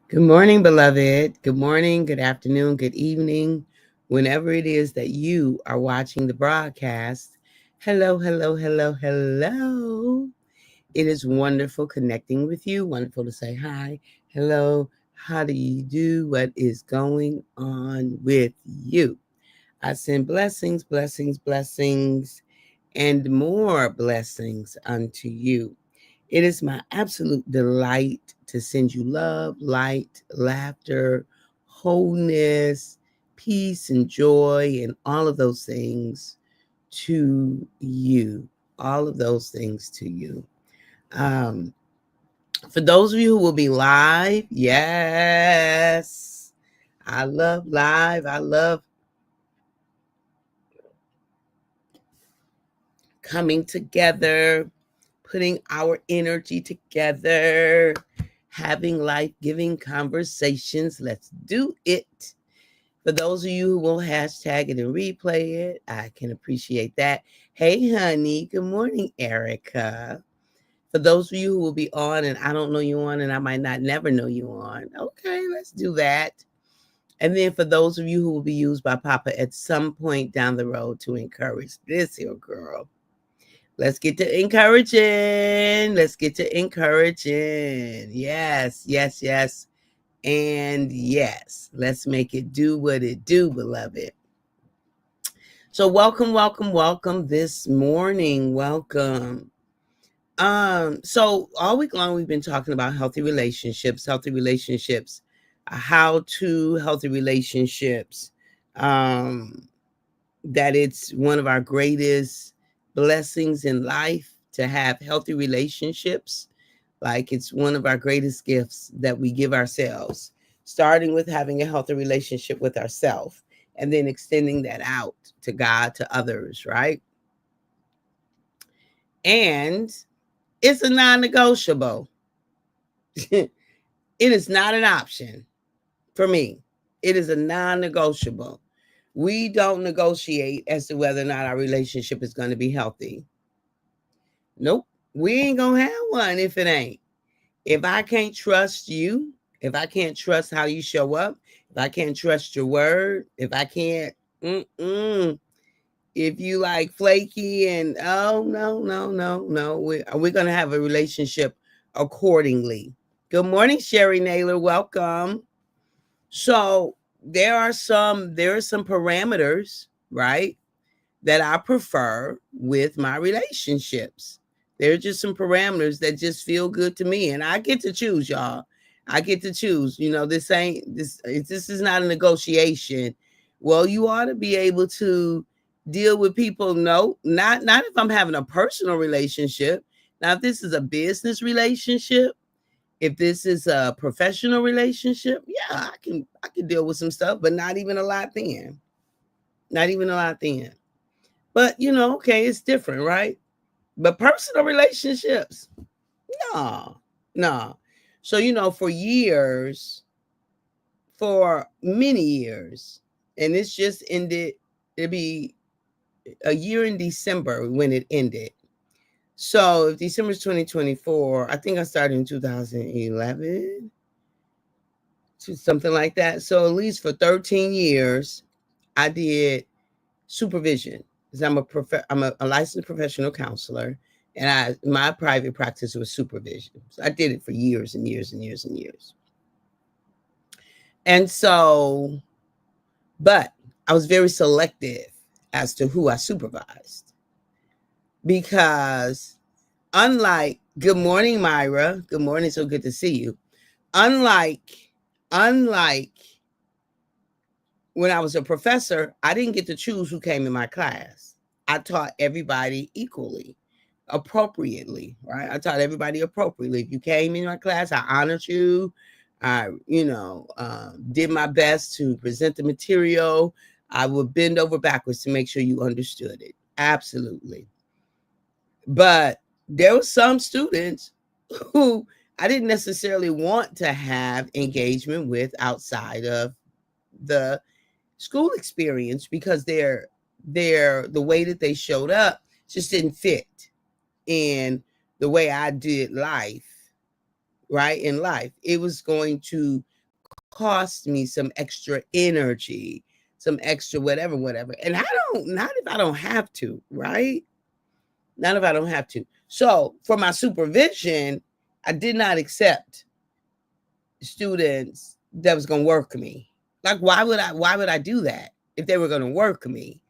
Good morning, beloved. Good morning, good afternoon, good evening, whenever it is that you are watching the broadcast. Hello, hello, hello, hello. It is wonderful connecting with you. Wonderful to say hi. Hello. How do you do? What is going on with you? I send blessings, blessings, blessings, and more blessings unto you. It is my absolute delight to send you love, light, laughter, wholeness, peace, and joy, and all of those things to you. All of those things to you. Um, for those of you who will be live, yes, I love live. I love coming together, putting our energy together, having life giving conversations. Let's do it. For those of you who will hashtag it and replay it, I can appreciate that. Hey, honey. Good morning, Erica. For those of you who will be on and I don't know you on and I might not never know you on, okay, let's do that. And then for those of you who will be used by Papa at some point down the road to encourage this here girl, let's get to encouraging. Let's get to encouraging. Yes, yes, yes. And yes, let's make it do what it do, beloved. So welcome, welcome, welcome this morning. Welcome. So all week long we've been talking about healthy relationships, how to healthy relationships. Um, that it's one of our greatest blessings in life to have healthy relationships. Like it's one of our greatest gifts that we give ourselves, starting with having a healthy relationship with ourselves and then extending that out to God, to others, right? And it's a non negotiable. It is not an option for me. It is a non negotiable. We don't negotiate as to whether or not our relationship is going to be healthy. Nope. We ain't going to have one if it ain't. If I can't trust you, if I can't trust how you show up, if I can't trust your word, if I can't, if you like flaky and oh no, no, no, no, we're gonna have a relationship accordingly. Good morning, Sherry Naylor. Welcome. So there are some parameters, right, that I prefer with my relationships. There are just some parameters that just feel good to me, and I get to choose, y'all. I get to choose. You know, this ain't this. This is not a negotiation. Well, you ought to be able to deal with people. No, not if I'm having a personal relationship. Now, if this is a business relationship, if this is a professional relationship, yeah, I can deal with some stuff, but not even a lot then. Not even a lot then. But okay, it's different, right? But personal relationships, no, no. So for years, for many years, and it's just ended. It'll be a year in December when it ended. So if December's 2024, I think I started in 2011 to something like that. So at least for 13 years, I did supervision. 'Cause I'm a licensed professional counselor, and my private practice was supervision. So I did it for years and years and years and years. And so, but I was very selective as to who I supervised because unlike good morning, Myra, good morning, so good to see you. Unlike when I was a professor, I didn't get to choose who came in my class. I taught everybody equally, appropriately, right? I taught everybody appropriately. If you came in my class, I honored you. I, did my best to present the material. I would bend over backwards to make sure you understood it. Absolutely. But there were some students who I didn't necessarily want to have engagement with outside of the school experience because the way that they showed up just didn't fit in the way I did life, right? In life, it was going to cost me some extra energy, some extra whatever, whatever. And not if I don't have to, right? Not if I don't have to. So for my supervision, I did not accept students that was gonna work me. Like, why would I do that if they were gonna work me?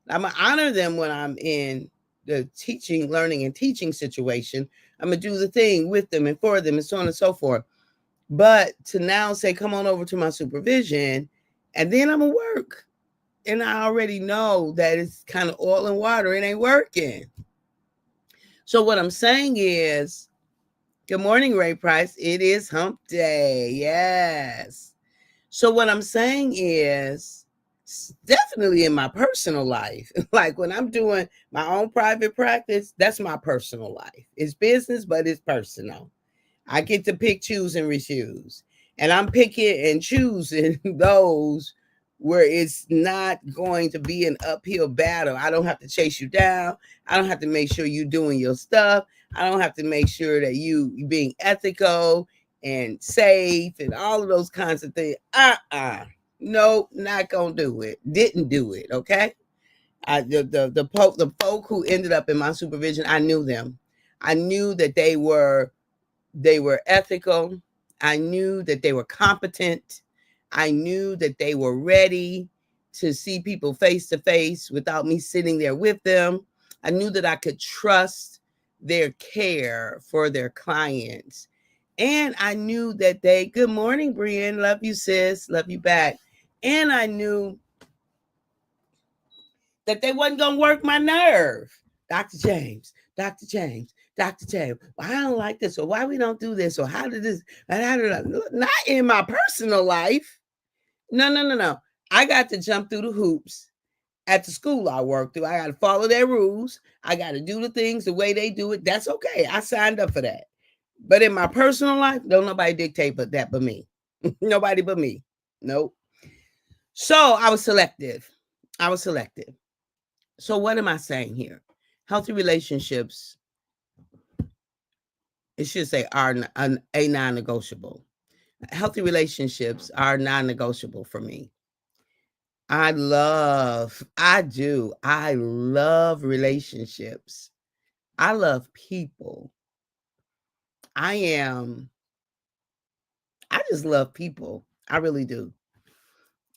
I'm gonna honor them when I'm in the teaching, learning, and teaching situation. I'm gonna do the thing with them and for them and so on and so forth. But to now say, come on over to my supervision, and then I'm gonna work. And I already know that it's kind of oil and water. It ain't working. So what I'm saying is, good morning, Ray Price. It is hump day. Yes. So what I'm saying is, definitely in my personal life, like when I'm doing my own private practice, that's my personal life. It's business, but it's personal. I get to pick, choose, and refuse. And I'm picking and choosing those where it's not going to be an uphill battle. I don't have to chase you down. I don't have to make sure you're doing your stuff. I don't have to make sure that you being ethical and safe and all of those kinds of things. No, not gonna do it. Didn't do it. Okay. The folk who ended up in my supervision, I knew them. I knew that they were ethical. I knew that they were competent. I knew that they were ready to see people face to face without me sitting there with them. I knew that I could trust their care for their clients. And I knew that good morning, Brian. Love you, sis. Love you back. And I knew that they wasn't going to work my nerve. Dr. James, Dr. James, Dr. James, well, I don't like this, or why we don't do this, or how did this, not in my personal life. No, no, no, no. I got to jump through the hoops at the school I work through. I got to follow their rules. I got to do the things the way they do it. That's okay. I signed up for that. But in my personal life, don't nobody dictate but me. Nobody but me. Nope. So I was selective. So what am I saying here? Healthy relationships, it should say, are a non-negotiable. Healthy relationships are non-negotiable for me. I love relationships. I love people. I just love people. I really do.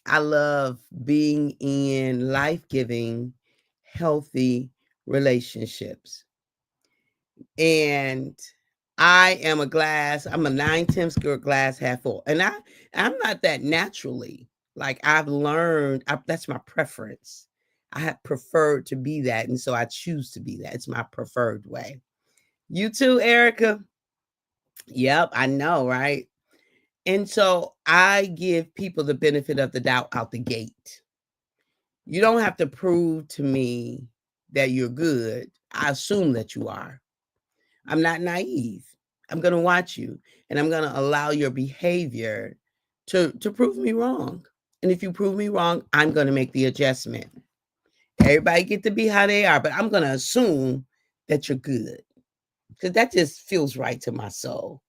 I love being in life-giving, healthy relationships. And I'm a 9/10 glass half full. And I'm not that naturally. Like, I've learned, that's my preference. I have preferred to be that. And so I choose to be that. It's my preferred way. You too, Erica? Yep, I know, right? And so I give people the benefit of the doubt out the gate. You don't have to prove to me that you're good. I assume that you are. I'm not naive. I'm going to watch you, and I'm going to allow your behavior to prove me wrong. And if you prove me wrong, I'm going to make the adjustment. Everybody get to be how they are, but I'm going to assume that you're good, because that just feels right to my soul.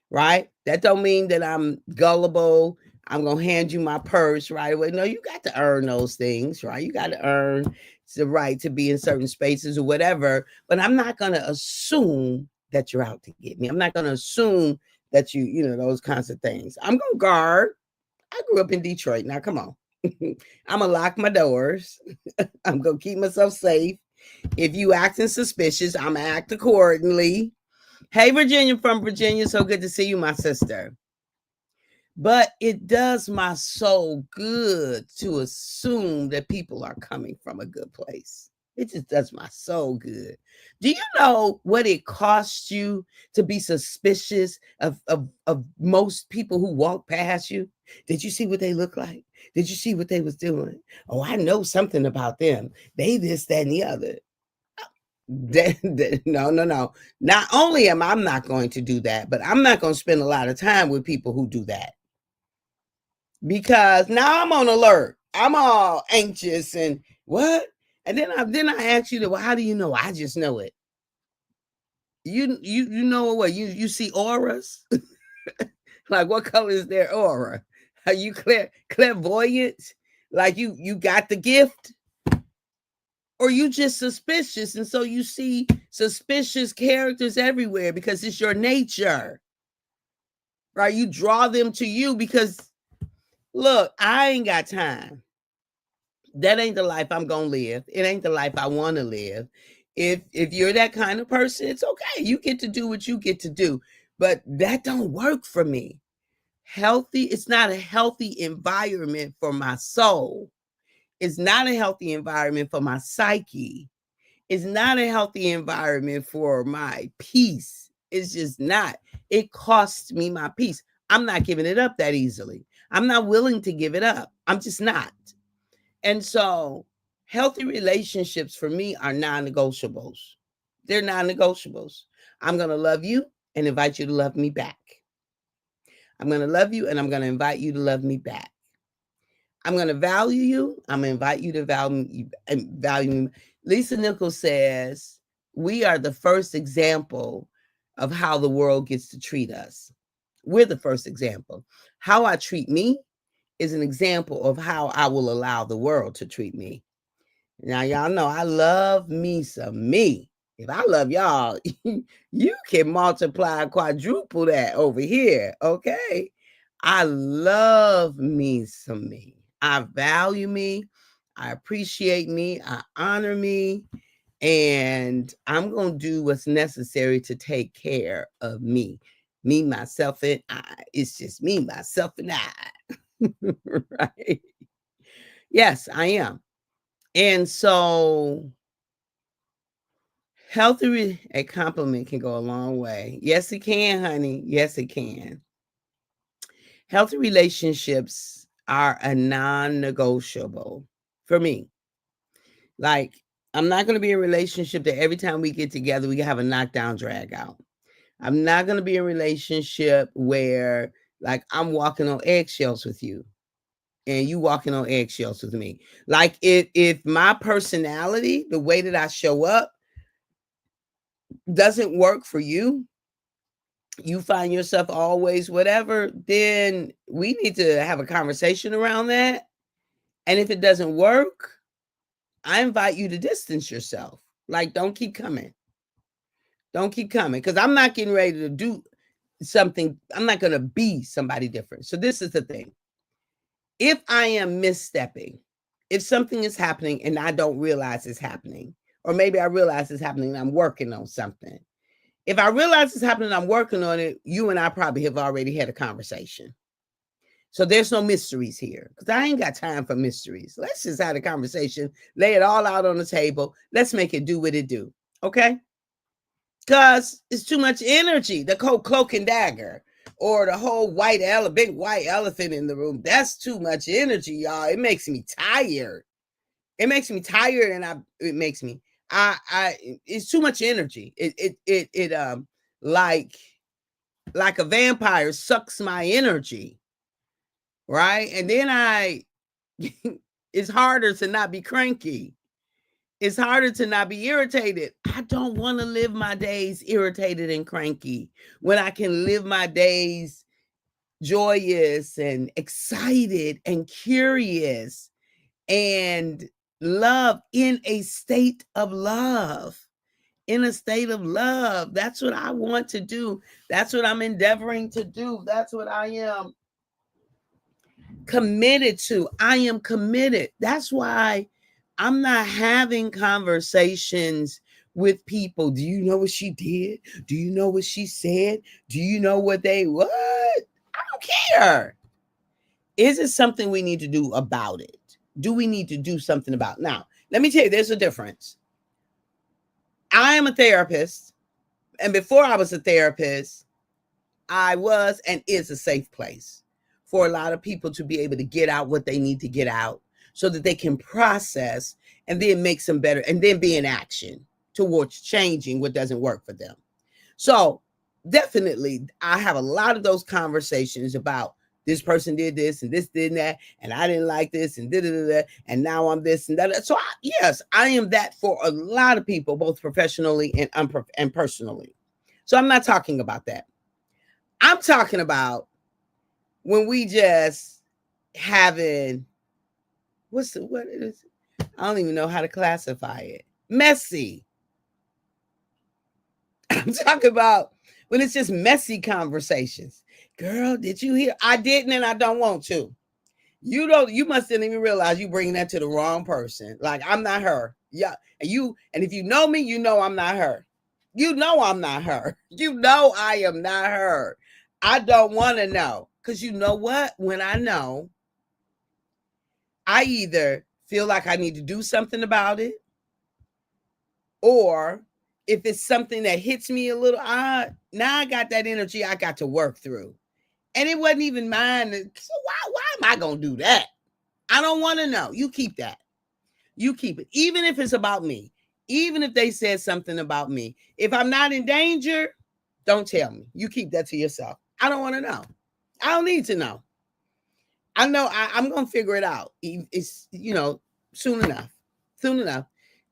Right? That don't mean that I'm gullible. I'm going to hand you my purse right away. No, you got to earn those things, right? You got to earn the right to be in certain spaces or whatever. But I'm not going to assume that you're out to get me. I'm not going to assume that those kinds of things. I'm going to guard. I grew up in Detroit. Now, come on. I'm going to lock my doors. I'm going to keep myself safe. If you acting suspicious, I'm going to act accordingly. Hey, Virginia from Virginia. So good to see you, my sister. But it does my soul good to assume that people are coming from a good place. It just does my soul good. Do you know what it costs you to be suspicious of most people who walk past you? Did you see what they look like? Did you see what they was doing? Oh, I know something about them. They this, that, and the other. No. Not only am I not going to do that, but I'm not going to spend a lot of time with people who do that, because now I'm on alert. I'm all anxious and what? And then I ask you, well, how do you know? I just know it. You know what? You see auras? Like, what color is their aura? Are you clairvoyant? Like you got the gift? Or you just suspicious, and so you see suspicious characters everywhere because it's your nature, right? You draw them to you because, look, I ain't got time. That ain't the life I'm gonna live. It ain't the life I want to live. If you're that kind of person, it's okay. You get to do what you get to do, but that don't work for me. It's not a healthy environment for my soul. It's not a healthy environment for my psyche. It's not a healthy environment for my peace. It's just not. It costs me my peace. I'm not giving it up that easily. I'm not willing to give it up. I'm just not. And so, healthy relationships for me are non-negotiables. They're non-negotiables. I'm going to love you and invite you to love me back. I'm going to love you and I'm going to invite you to love me back. I'm going to value you. I'm going to invite you to value me. Lisa Nichols says, we are the first example of how the world gets to treat us. We're the first example. How I treat me is an example of how I will allow the world to treat me. Now, y'all know I love me some me. If I love y'all, you can multiply, quadruple that over here, okay? I love me some me. I value me. I appreciate me. I honor me. And I'm going to do what's necessary to take care of me. Me, myself, and I. It's just me, myself, and I. Right? Yes, I am. And so a compliment can go a long way. Yes, it can, honey. Yes, it can. Healthy relationships are a non-negotiable for me. Like, I'm not going to be in a relationship that every time we get together, we have a knockdown drag out. I'm not going to be in a relationship where, like, I'm walking on eggshells with you and you walking on eggshells with me. Like, if my personality, the way that I show up, doesn't work for you, you find yourself always whatever, then we need to have a conversation around that. And if it doesn't work, I invite you to distance yourself. Like, don't keep coming. Don't keep coming. Because I'm not getting ready to do something. I'm not going to be somebody different. So this is the thing. If I am misstepping, if something is happening and I don't realize it's happening, or maybe I realize it's happening and I'm working on something. If I realize it's happening and I'm working on it, you and I probably have already had a conversation. So there's no mysteries here because I ain't got time for mysteries. Let's just have a conversation, lay it all out on the table. Let's make it do what it do. Okay? Because it's too much energy. The whole cloak and dagger or the whole big white elephant in the room. That's too much energy, y'all. It makes me tired. It makes me tired and it's too much energy. It like a vampire sucks my energy. Right? And then it's harder to not be cranky. It's harder to not be irritated. I don't want to live my days irritated and cranky when I can live my days joyous and excited and curious and love in a state of love. In a state of love. That's what I want to do. That's what I'm endeavoring to do. That's what I am committed to. I am committed. That's why I'm not having conversations with people. Do you know what she did? Do you know what she said? Do you know what? I don't care. Is it something we need to do about it? Do we need to do something about it? Now, let me tell you, there's a difference. I am a therapist. And before I was a therapist, I was and is a safe place for a lot of people to be able to get out what they need to get out so that they can process and then make some better and then be in action towards changing what doesn't work for them. So definitely, I have a lot of those conversations about this person did this and this did that, and I didn't like this and da and now I'm this and that. So yes, I am that for a lot of people, both professionally and personally. So I'm not talking about that. I'm talking about when we just having what it is. I don't even know how to classify it. Messy. I'm talking about when it's just messy conversations. Girl, did you hear? I didn't, and I don't want to. You must didn't even realize you bringing that to the wrong person. Like, I'm not her. Yeah. And if you know me, you know I'm not her. You know I'm not her. You know I am not her. I don't want to know. Because you know what? When I know, I either feel like I need to do something about it, or if it's something that hits me a little odd, now I got that energy I got to work through. And it wasn't even mine. So why am I going to do that? I don't want to know. You keep that. You keep it. Even if it's about me. Even if they said something about me. If I'm not in danger, don't tell me. You keep that to yourself. I don't want to know. I don't need to know. I know I'm going to figure it out. It's, soon enough. Soon enough.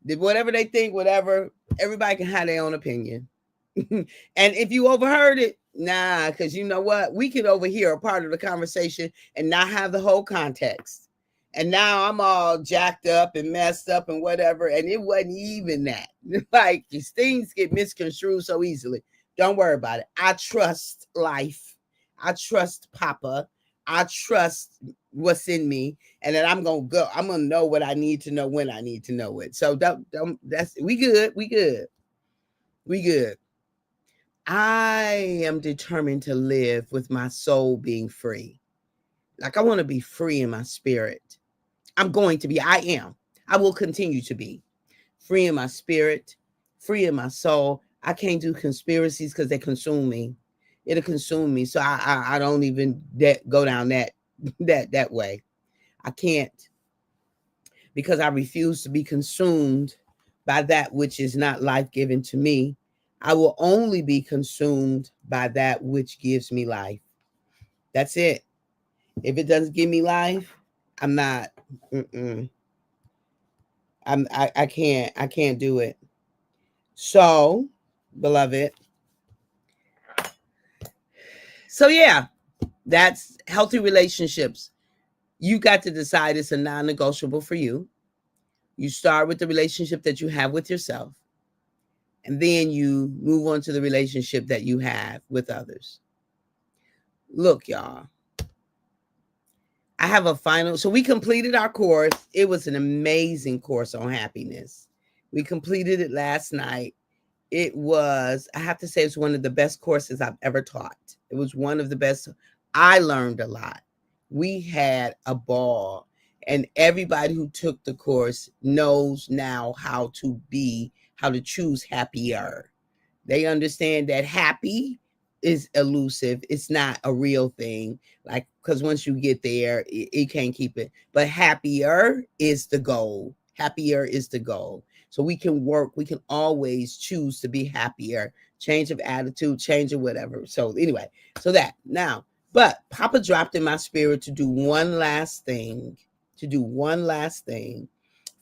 Whatever they think, whatever, everybody can have their own opinion. And if you overheard it, nah, because you know what? We could overhear a part of the conversation and not have the whole context. And now I'm all jacked up and messed up and whatever. And it wasn't even that. Like, these things get misconstrued so easily. Don't worry about it. I trust life. I trust Papa. I trust what's in me. And then I'm going to know what I need to know when I need to know it. So we good. We good. We good. I am determined to live with my soul being free. Like, I want to be free in my spirit. I'm going to be. I am. I will continue to be free in my spirit, free in my soul. I can't do conspiracies because they consume me. It'll consume me. So I don't even go down that way. I can't, because I refuse to be consumed by that which is not life-giving to me. I will only be consumed by that which gives me life. That's it. If it doesn't give me life, I'm not. I can't do it. So, beloved. So yeah, that's healthy relationships. You got to decide it's a non-negotiable for you. You start with the relationship that you have with yourself, and then you move on to the relationship that you have with others. Look, y'all, I have a final. So we completed our course. It was an amazing course on happiness. We completed it last night. It was, I have to say, it's one of the best courses I've ever taught. It was one of the best. I learned a lot. We had a ball. And everybody who took the course knows now how to choose happier. They understand that happy is elusive. It's not a real thing. Like, because once you get there, you can't keep it. But happier is the goal. Happier is the goal. So we can always choose to be happier. Change of attitude, change of whatever. So anyway, but Papa dropped in my spirit to do one last thing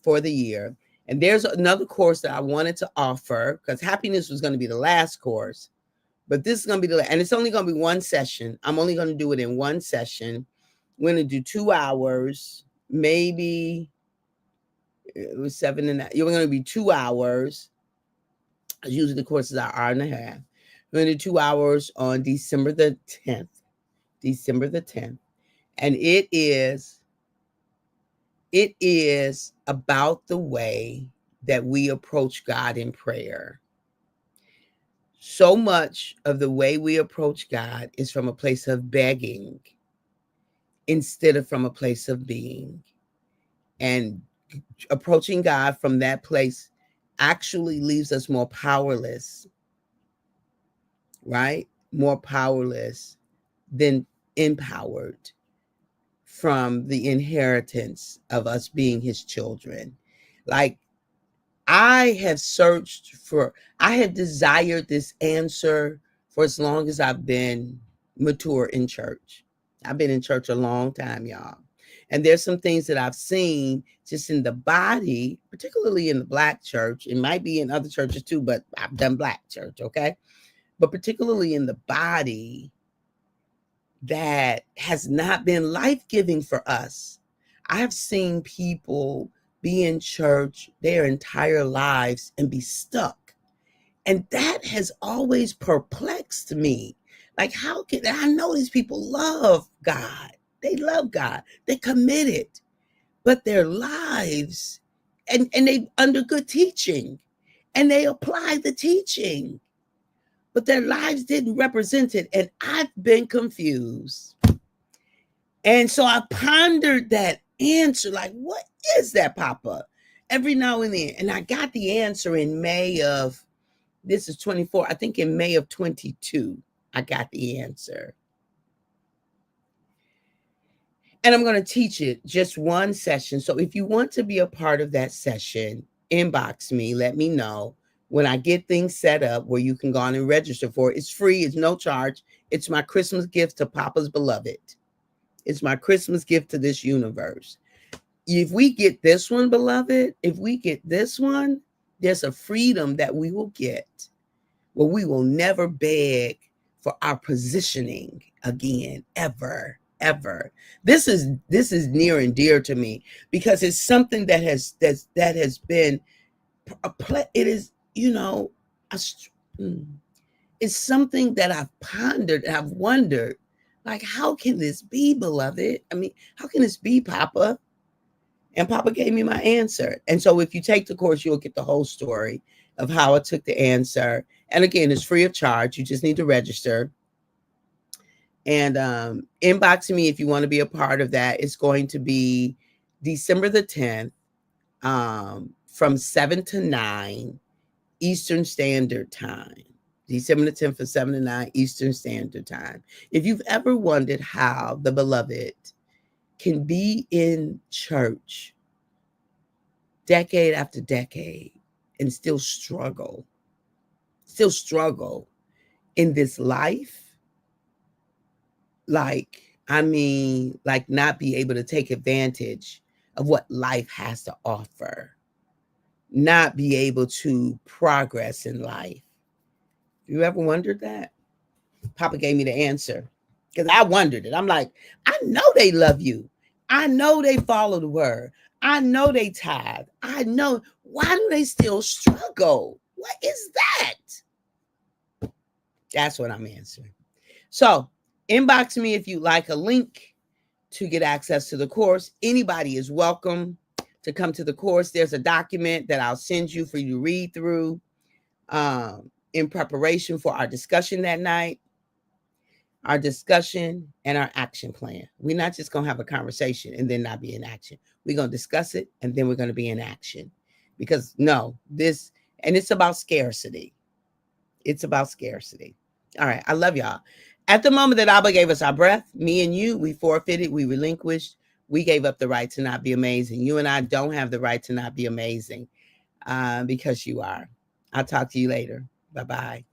for the year. And there's another course that I wanted to offer, because happiness was going to be the last course. But this is going to be and it's only going to be one session. I'm only going to do it in one session. We're going to do 2 hours, maybe it was 7 and you're going to be 2 hours. Usually the courses are an hour and a half. We're going to do 2 hours on December the 10th. And it is about the way that we approach God in prayer. So much of the way we approach God is from a place of begging instead of from a place of being. And approaching God from that place actually leaves us more powerless, right? More powerless than empowered from the inheritance of us being his children. Like, I have desired this answer for as long as I've been mature in church. I've been in church a long time, y'all. And there's some things that I've seen just in the body, particularly in the Black church. It might be in other churches too, but I've done Black church, okay? But particularly in the body, that has not been life-giving for us. I've seen people be in church their entire lives and be stuck. And that has always perplexed me. Like, how can I know these people love God? They love God. They committed, but their lives, and they under good teaching, and they apply the teaching, but their lives didn't represent it. And I've been confused. And so I pondered that answer, like, what is that, Papa? Every now and then. And I got the answer in May of, this is 24, I think in May of 22, I got the answer. And I'm going to teach it just one session. So if you want to be a part of that session, inbox me, let me know. When I get things set up where you can go on and register for it, it's free, it's no charge. It's my Christmas gift to Papa's beloved. It's my Christmas gift to this universe. If we get this one, beloved, if we get this one, there's a freedom that we will get where we will never beg for our positioning again, ever. This is near and dear to me because it's something that has been it is, it's something that I've pondered and I've wondered, like, how can this be, beloved? I mean, how can this be, Papa? And Papa gave me my answer. And so if you take the course, you'll get the whole story of how I took the answer. And again, it's free of charge. You just need to register. And inbox me if you want to be a part of that. It's going to be December the 10th from 7 to 9 Eastern Standard Time. December the 10th from 7 to 9 Eastern Standard Time. If you've ever wondered how the beloved can be in church decade after decade and still struggle in this life, like not be able to take advantage of what life has to offer, not be able to progress in life. You ever wondered that? Papa gave me the answer because I wondered it. I'm like, I know they love you. I know they follow the word. I know they tithe. I know. Why do they still struggle? What is that? That's what I'm answering. So inbox me if you like a link to get access to the course. Anybody is welcome to come to the course. There's a document that I'll send you for you to read through in preparation for our discussion that night. Our discussion and our action plan. We're not just going to have a conversation and then not be in action. We're going to discuss it and then we're going to be in action. Because it's about scarcity. It's about scarcity. All right. I love y'all. At the moment that Abba gave us our breath, me and you, we forfeited, we relinquished, we gave up the right to not be amazing. You and I don't have the right to not be amazing because you are. I'll talk to you later. Bye-bye.